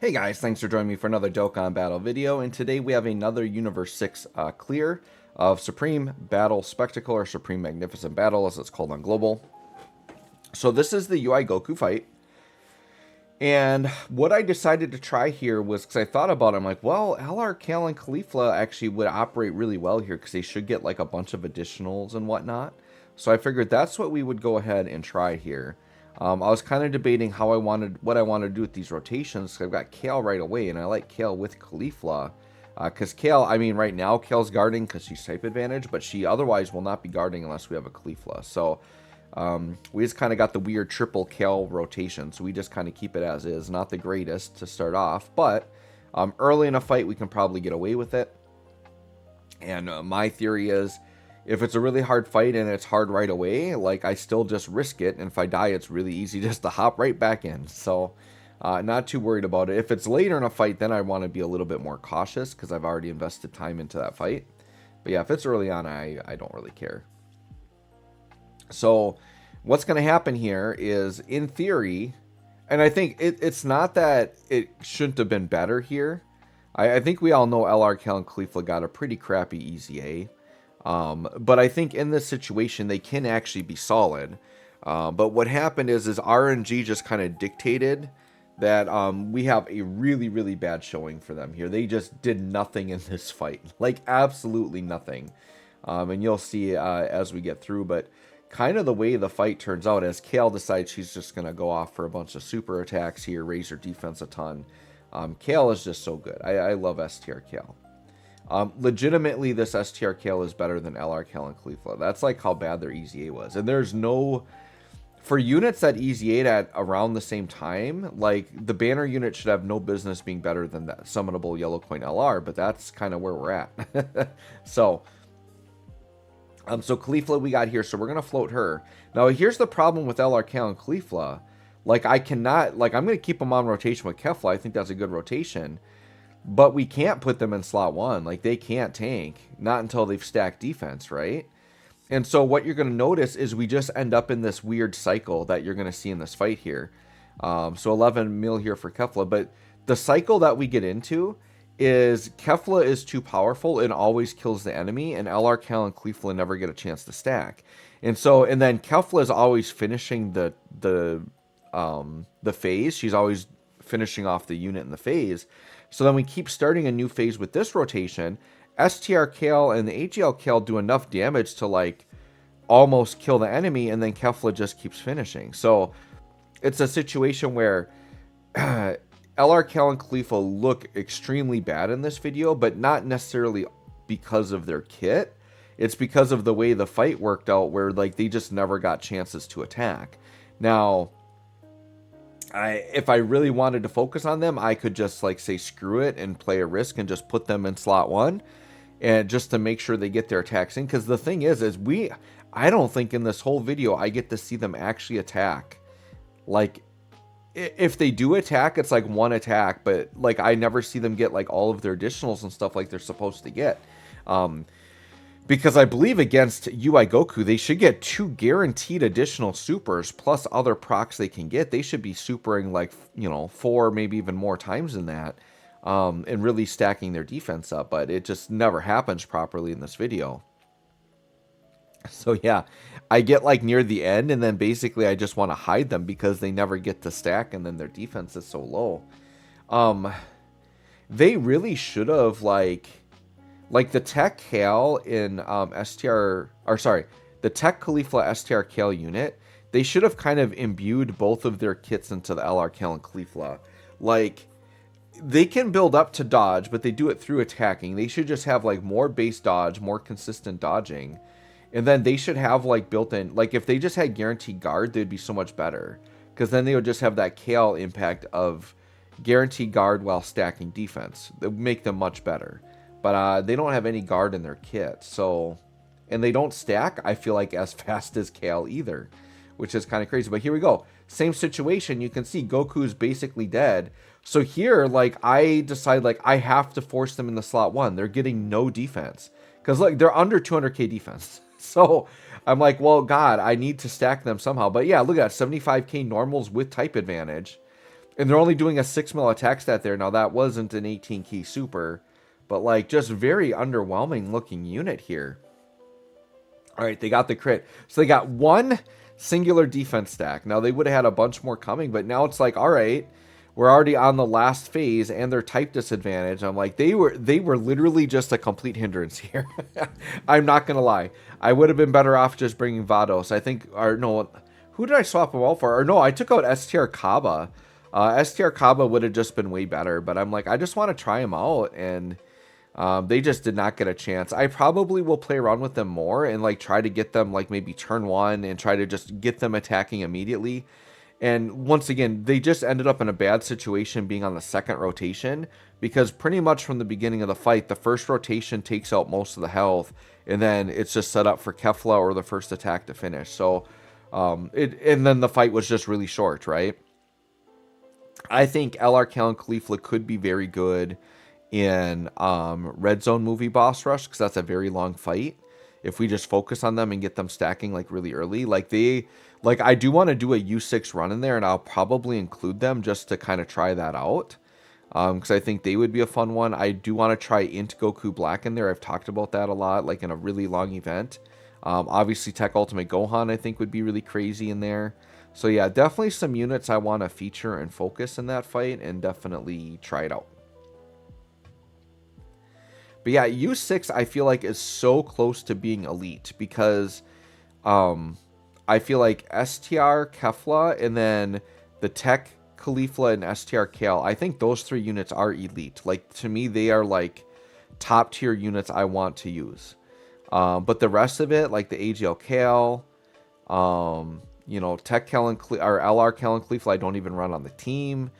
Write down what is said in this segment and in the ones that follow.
Hey guys, thanks for joining me for another Dokkan Battle video, and today we have another Universe 6 clear of Supreme Battle Spectacle, or Supreme Magnificent Battle as it's called on Global. So this is the UI Goku fight, and what I decided to try here was, because I thought about it, I'm like, well, LR, Kale, and Caulifla actually would operate really well here, because they should get like a bunch of additionals and whatnot. So I figured that's what we would go ahead and try here. I was kind of debating what I wanted to do with these rotations. I've got Kale right away, and I like Kale with Caulifla. Because Kale, I mean, right now Kale's guarding because she's type advantage, but she otherwise will not be guarding unless we have a Caulifla. So we just kind of got the weird triple Kale rotation, so we just kind of keep it as is. Not the greatest to start off, but early in a fight we can probably get away with it. And my theory is, if it's a really hard fight and it's hard right away, like, I still just risk it, and if I die, it's really easy just to hop right back in. So, not too worried about it. If it's later in a fight, then I want to be a little bit more cautious, because I've already invested time into that fight. But yeah, if it's early on, I don't really care. So, what's going to happen here is, in theory, and I think it's not that it shouldn't have been better here. I think we all know LR, Kale, and Caulifla got a pretty crappy easy A. But I think in this situation, they can actually be solid. But what happened is RNG just kind of dictated that we have a really, really bad showing for them here. They just did nothing in this fight. Like, absolutely nothing. And you'll see as we get through. But kind of the way the fight turns out, as Kale decides she's just going to go off for a bunch of super attacks here, raise her defense a ton. Kale is just so good. I love STR Kale. Legitimately, this STR Kale is better than LR Kale and Caulifla. That's like how bad their Easy A was. And there's no... For units that Easy A'd at around the same time, like, the banner unit should have no business being better than that summonable yellow coin LR, but that's kind of where we're at. So Caulifla we got here, so we're going to float her. Now, here's the problem with LR Kale and Caulifla. Like, I cannot... Like, I'm going to keep them on rotation with Kefla. I think that's a good rotation. But we can't put them in slot 1. Like, they can't tank. Not until they've stacked defense, right? And so what you're going to notice is we just end up in this weird cycle that you're going to see in this fight here. So 11 mil here for Kefla. But the cycle that we get into is Kefla is too powerful and always kills the enemy. And LR, Kale, and Caulifla never get a chance to stack. And then Kefla is always finishing the phase. She's always finishing off the unit in the phase. So then we keep starting a new phase with this rotation. STR Kale and the AGL Kale do enough damage to, like, almost kill the enemy, and then Kefla just keeps finishing. So it's a situation where LR Kale and Caulifla look extremely bad in this video, but not necessarily because of their kit. It's because of the way the fight worked out, where, like, they just never got chances to attack. Now, if I really wanted to focus on them, I could just, like, say screw it and play a risk and just put them in slot 1, and just to make sure they get their attacks in. Because the thing is I don't think in this whole video I get to see them actually attack. Like, if they do attack, it's like one attack, but, like, I never see them get, like, all of their additionals and stuff like they're supposed to get. Because I believe against UI Goku, they should get 2 guaranteed additional supers plus other procs they can get. They should be supering, like, 4, maybe even more times than that, and really stacking their defense up. But it just never happens properly in this video. So yeah, I get, like, near the end, and then basically I just want to hide them because they never get to stack, and then their defense is so low. They really should have, like the Tech Kale in the Tech Caulifla STR Kale unit, they should have kind of imbued both of their kits into the LR Kale and Caulifla. Like, they can build up to dodge, but they do it through attacking. They should just have, like, more base dodge, more consistent dodging. And then they should have, like, built-in... Like, if they just had guaranteed guard, they'd be so much better. Because then they would just have that Kale impact of guaranteed guard while stacking defense. That would make them much better. But they don't have any guard in their kit, so... And they don't stack, I feel like, as fast as Kale either, which is kind of crazy. But here we go. Same situation. You can see Goku's basically dead. So here, like, I decide, like, I have to force them in the slot 1. They're getting no defense. Because, like, they're under 200k defense. So I'm like, well, God, I need to stack them somehow. But yeah, look at that. 75k normals with type advantage. And they're only doing a 6 mil attack stat there. Now, that wasn't an 18 key super, but like just very underwhelming looking unit here. All right, they got the crit. So they got one singular defense stack. Now, they would have had a bunch more coming, but now it's like, all right, we're already on the last phase and their type disadvantage. I'm like, they were literally just a complete hindrance here. I'm not going to lie. I would have been better off just bringing Vados. I think, or no, who did I swap them out for? Or no, I took out STR Kaba. STR Kaba would have just been way better, but I'm like, I just want to try them out, and they just did not get a chance. I probably will play around with them more and like try to get them like maybe turn one and try to just get them attacking immediately. And once again, they just ended up in a bad situation being on the second rotation, because pretty much from the beginning of the fight, the first rotation takes out most of the health, and then it's just set up for Kefla or the first attack to finish. So, and then the fight was just really short, right? I think LR Kale and Caulifla could be very good in Red Zone movie boss rush, because that's a very long fight. If we just focus on them and get them stacking like really early, like I do want to do a U6 run in there, and I'll probably include them just to kind of try that out, because I think they would be a fun one. I do want to try Int Goku Black in there. I've talked about that a lot, like in a really long event. Obviously Tech Ultimate Gohan I think would be really crazy in there. So yeah, definitely some units I want to feature and focus in that fight, and definitely try it out. But yeah, U6 I feel like is so close to being elite, because I feel like STR Kefla and then the Tech Caulifla and STR Kale, I think those three units are elite. Like, to me, they are like top tier units I want to use. But the rest of it, like the AGL Kale, you know, Tech Kale and or LR Kale and Caulifla, I don't even run on the team.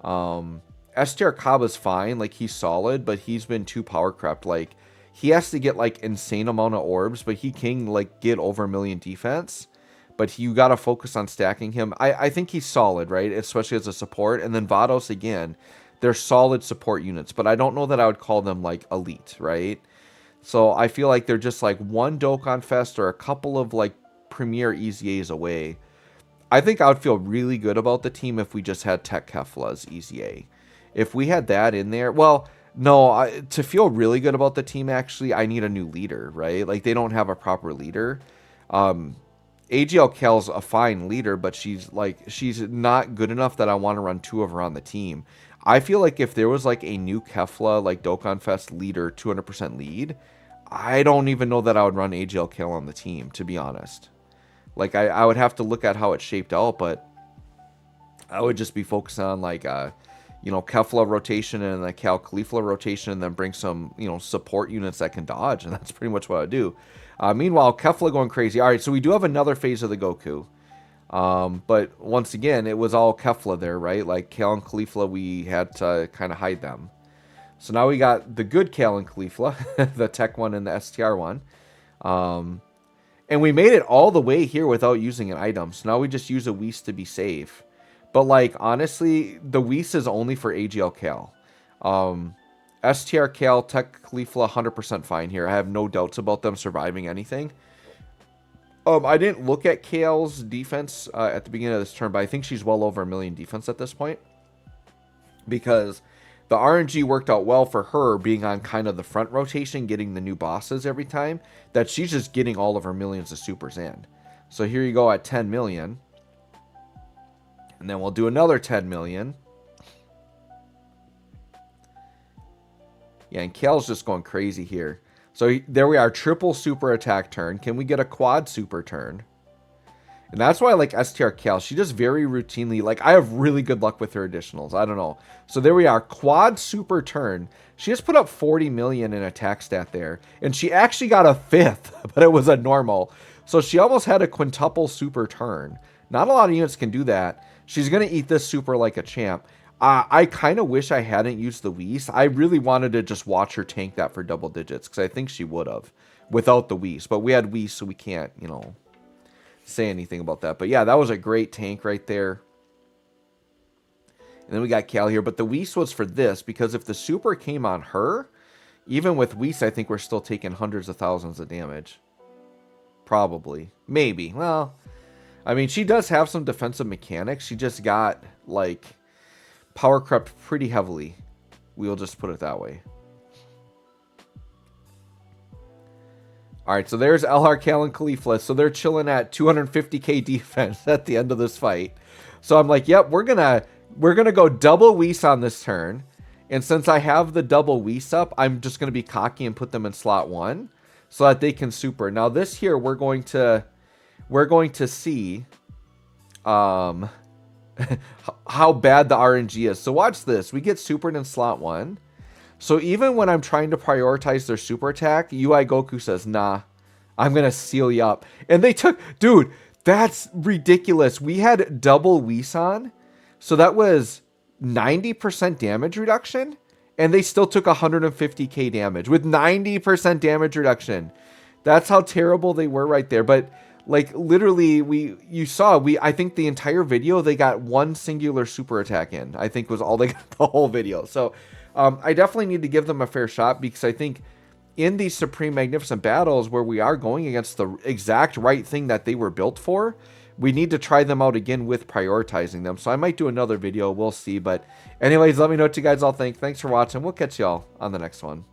STR Kaba's fine, like he's solid, but he's been too power crept. Like, he has to get like insane amount of orbs, but he can like get over 1 million defense. But you got to focus on stacking him. I think he's solid, right? Especially as a support. And then Vados, again, they're solid support units, but I don't know that I would call them like elite, right? So I feel like they're just like one Dokkan Fest or a couple of like premier EZAs away. I think I would feel really good about the team if we just had Tech Kefla's EZA. If we had that in there, well, no, to feel really good about the team, actually, I need a new leader, right? Like, they don't have a proper leader. AGL Kale's a fine leader, but she's not good enough that I want to run two of her on the team. I feel like if there was like a new Kefla, like Dokkan Fest leader, 200% lead, I don't even know that I would run AGL Kale on the team, to be honest. Like, I would have to look at how it shaped out, but I would just be focusing on like you know, Kefla rotation and the Cal Caulifla rotation, and then bring some, you know, support units that can dodge, and that's pretty much what I do. Meanwhile, Kefla going crazy. All right, so we do have another phase of the Goku. But once again, it was all Kefla there, right? Like, Kale and Caulifla, we had to kind of hide them. So now we got the good Kale and Caulifla, the Tech one and the STR one. And we made it all the way here without using an item. So now we just use a Whis to be safe. But, like, honestly, the Whis is only for AGL Kale. STR Kale, Tech Caulifla, 100% fine here. I have no doubts about them surviving anything. I didn't look at Kale's defense at the beginning of this turn, but I think she's well over 1 million defense at this point. Because the RNG worked out well for her being on kind of the front rotation, getting the new bosses every time, that she's just getting all of her millions of supers in. So here you go at 10 million. And then we'll do another 10 million. Yeah, and Kale's just going crazy here. So there we are, triple super attack turn. Can we get a quad super turn? And that's why I like STR Kale. She just very routinely, like, I have really good luck with her additionals. I don't know. So there we are, quad super turn. She just put up 40 million in attack stat there. And she actually got a 5th, but it was a normal. So she almost had a quintuple super turn. Not a lot of units can do that. She's going to eat this super like a champ. I kind of wish I hadn't used the Whis. I really wanted to just watch her tank that for double digits, because I think she would have without the Whis. But we had Whis, so we can't, you know, say anything about that. But yeah, that was a great tank right there. And then we got Kale here. But the Whis was for this, because if the super came on her, even with Whis, I think we're still taking hundreds of thousands of damage. Probably. Maybe. Well, I mean, she does have some defensive mechanics. She just got, like, power crept pretty heavily. We'll just put it that way. All right, so there's LR, Kale, and Caulifla. So they're chilling at 250k defense at the end of this fight. So I'm like, yep, we're gonna go double Whis on this turn. And since I have the double Whis up, I'm just gonna be cocky and put them in slot 1 so that they can super. Now this here, we're going to see how bad the RNG is. So watch this. We get supered in slot 1. So even when I'm trying to prioritize their super attack, UI Goku says, nah, I'm going to seal you up. And they took, dude, that's ridiculous. We had double Whis on. So that was 90% damage reduction. And they still took 150k damage with 90% damage reduction. That's how terrible they were right there. But like literally, I think the entire video, they got one singular super attack in, I think was all they got the whole video. So I definitely need to give them a fair shot, because I think in these Supreme Magnificent battles where we are going against the exact right thing that they were built for, we need to try them out again with prioritizing them. So I might do another video. We'll see. But anyways, let me know what you guys all think. Thanks for watching. We'll catch y'all on the next one.